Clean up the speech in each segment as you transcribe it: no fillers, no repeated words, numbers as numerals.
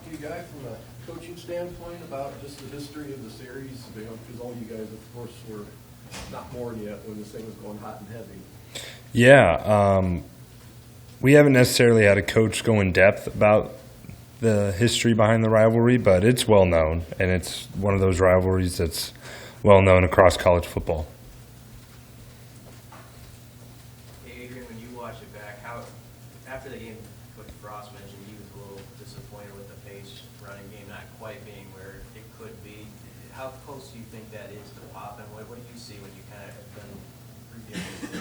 to you guys from a coaching standpoint about just the history of the series? Because all you guys, of course, were not born yet when this thing was going hot and heavy. Yeah, we haven't necessarily had a coach go in depth about the history behind the rivalry, but it's well known, and it's one of those rivalries that's well known across college football. Hey, Adrian, when you watch it back, how after the game, Coach Frost mentioned he was a little disappointed with the pace running game not quite being where it could be. How close do you think that is to popping? What do you see when you kind of have been reviewing the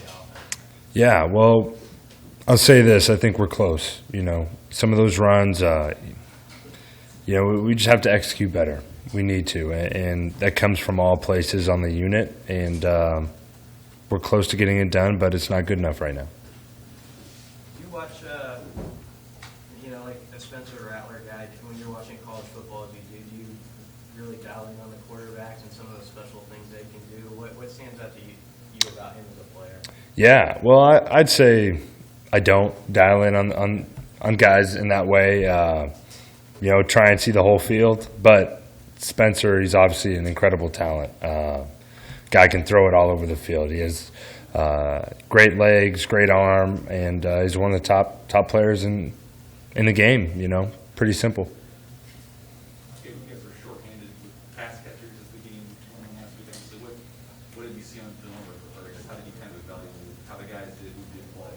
offense? Yeah, well, I'll say this. I think we're close. You know, some of those runs, we just have to execute better. We need to, and that comes from all places on the unit, and we're close to getting it done, but it's not good enough right now. You watch, like a Spencer Rattler guy, when you're watching college football, do you really dial in on the quarterbacks and some of the special things they can do? What stands out to you about him as a player? Yeah, well, I'd say I don't dial in on guys in that way, try and see the whole field. But Spencer, he's obviously an incredible talent. Guy can throw it all over the field. He has great legs, great arm, and he's one of the top players in the game. Pretty simple. You guys were shorthanded with pass catchers as the game went on last weekend. So what did you see on film, or how did you kind of evaluate how the guys did who did play?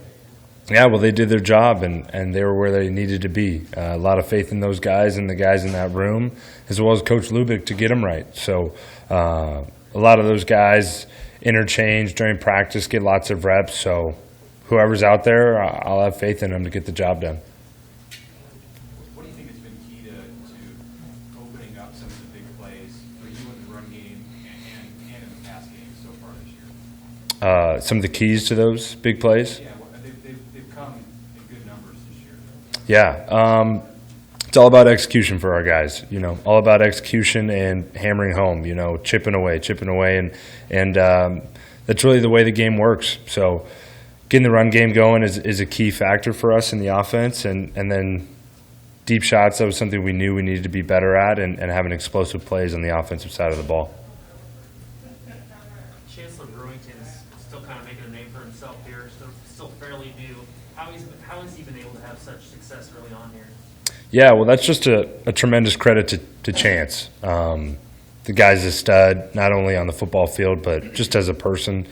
Yeah, well, they did their job, and they were where they needed to be. A lot of faith in those guys and the guys in that room, as well as Coach Lubick to get them right. So a lot of those guys interchange during practice, get lots of reps. So whoever's out there, I'll have faith in them to get the job done. What do you think has been key to opening up some of the big plays for you in the run game and in the pass game so far this year? Some of the keys to those big plays? Yeah, they've come in good numbers this year. Yeah. It's all about execution for our guys, all about execution and hammering home, chipping away. And that's really the way the game works. So getting the run game going is a key factor for us in the offense. And then deep shots, that was something we knew we needed to be better at, and having explosive plays on the offensive side of the ball. Chancellor Brewington's still kind of making a name for himself here, still fairly new. How has he been able to have such success early on here? Yeah, well, that's just a tremendous credit to Chance. The guy's a stud, not only on the football field, but just as a person.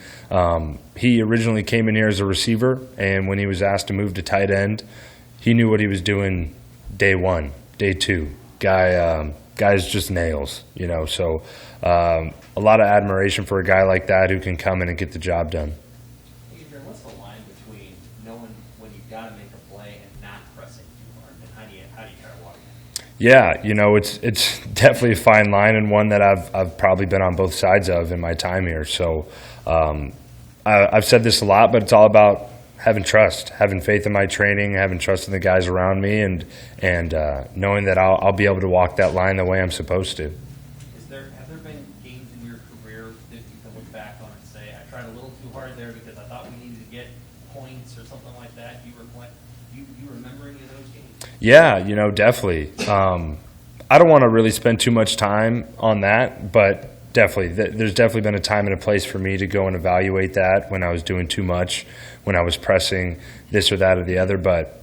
He originally came in here as a receiver, and when he was asked to move to tight end, he knew what he was doing day one, day two. Guy's just nails, So a lot of admiration for a guy like that who can come in and get the job done. Adrian, what's the line between knowing when you've got to make a play and not pressing too hard, and how do you try to walk it? Yeah, it's definitely a fine line, and one that I've probably been on both sides of in my time here. So I've said this a lot, but it's all about having trust, having faith in my training, having trust in the guys around me, and knowing that I'll be able to walk that line the way I'm supposed to. Have there been games in your career that you can look back on and say, I tried a little too hard there because I thought we needed to get points or something like that? You remember any of those games? Yeah, definitely. I don't want to really spend too much time on that, but definitely, there's definitely been a time and a place for me to go and evaluate that when I was doing too much, when I was pressing this or that or the other. But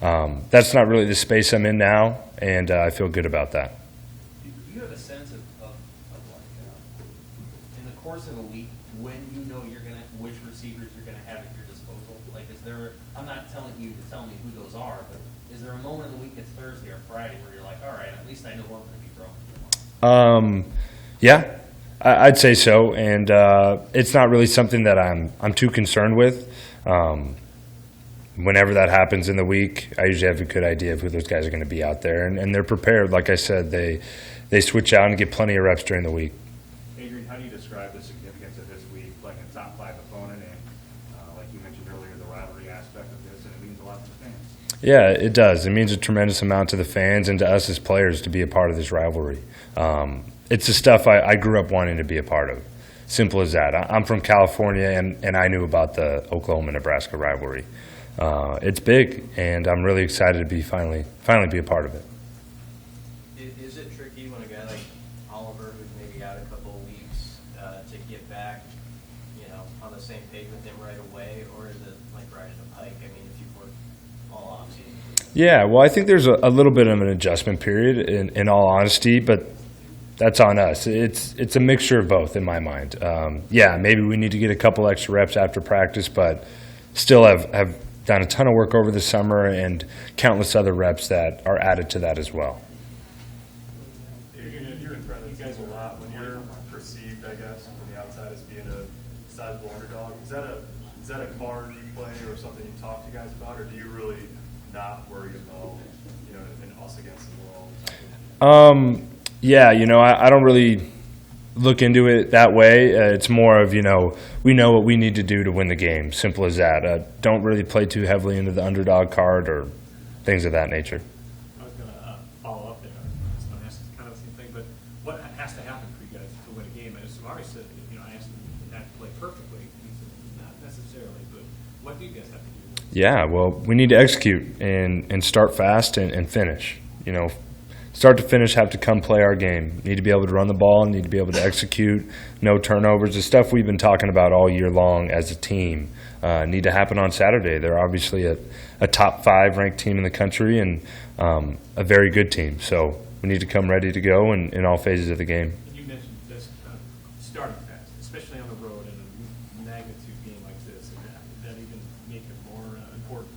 that's not really the space I'm in now, and I feel good about that. Do you have a sense of in the course of a week, when you know which receivers you're going to have at your disposal? Like, is there, I'm not telling you to tell me who those are, but is there a moment in the week, it's Thursday or Friday, where you're like, all right, at least I know who I'm going to be throwing? Yeah, I'd say so, and it's not really something that I'm too concerned with. Whenever that happens in the week, I usually have a good idea of who those guys are going to be out there, and they're prepared. Like I said, they switch out and get plenty of reps during the week. Adrian, how do you describe the significance of this week, like a top 5 opponent, and like you mentioned earlier, the rivalry aspect of this, and it means a lot to the fans? Yeah, it does. It means a tremendous amount to the fans and to us as players to be a part of this rivalry. It's the stuff I grew up wanting to be a part of. Simple as that. I'm from California, and I knew about the Oklahoma-Nebraska rivalry. It's big, and I'm really excited to be finally be a part of it. get back, you know, on the same page with him right away, or is it like riding a pike? I mean, if you've worked all offseason. Yeah, well, I think there's a little bit of an adjustment period, in all honesty, but that's on us. It's a mixture of both in my mind. Yeah, maybe we need to get a couple extra reps after practice, but still have done a ton of work over the summer and countless other reps that are added to that as well. You're in front of these guys a lot. When you're perceived, I guess, from the outside as being a sizable underdog, is that a card you play or something you talk to guys about, or do you really not worry about, you know, an us against the world? Yeah, you know, I don't really look into it that way. It's more of, you know, we know what we need to do to win the game. Simple as that. Don't really play too heavily into the underdog card or things of that nature. I was going to follow up there. I was going to ask kind of the same thing, but what has to happen for you guys to win a game? As Samari said, you know, I asked him not to play perfectly. He said, not necessarily, but what do you guys have to do? Yeah, well, we need to execute and start fast and finish. You know, start to finish, have to come play our game. Need to be able to run the ball, need to be able to execute, no turnovers. The stuff we've been talking about all year long as a team need to happen on Saturday. They're obviously a top 5 ranked team in the country and a very good team. So we need to come ready to go in all phases of the game. You mentioned this starting fast, especially on the road in a magnitude game like this. Does that even make it more important?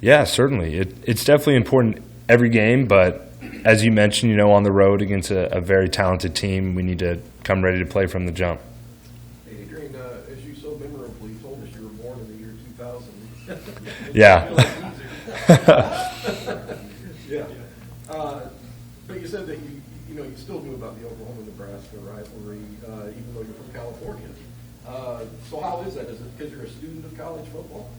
Yeah, certainly. It's definitely important every game, but as you mentioned, you know, on the road against a very talented team, we need to come ready to play from the jump. Hey, Adrian, as you so memorably told us, you were born in the year 2000. Yeah. Yeah. But you said that you know, you still knew about the Oklahoma-Nebraska rivalry, even though you're from California. So how is that? Is it because you're a student of college football?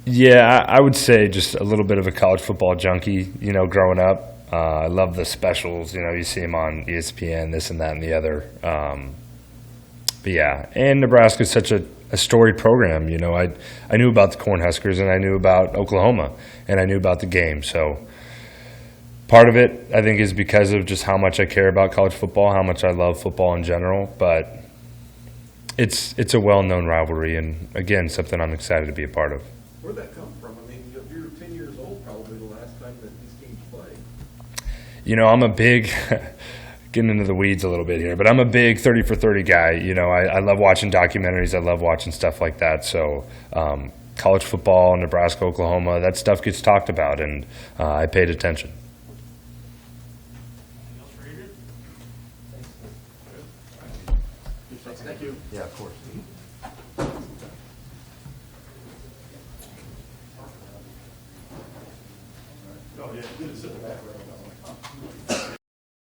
Yeah, I would say just a little bit of a college football junkie, you know, growing up. I love the specials, you know, you see them on ESPN, this and that and the other. But yeah, and Nebraska is such a storied program, you know. I knew about the Cornhuskers and I knew about Oklahoma and I knew about the game. So part of it, I think, is because of just how much I care about college football, how much I love football in general. But it's a well-known rivalry and, again, something I'm excited to be a part of. Where'd that come from? I mean, you're 10 years old probably the last time that these teams played. You know, I'm a big, getting into the weeds a little bit here, but I'm a big 30 for 30 guy. You know, I love watching documentaries. I love watching stuff like that. So college football, Nebraska, Oklahoma, that stuff gets talked about, and I paid attention. Anything else for Adrian? Thank you. Yeah, of course. Oh, yeah, good to sit in the back, right?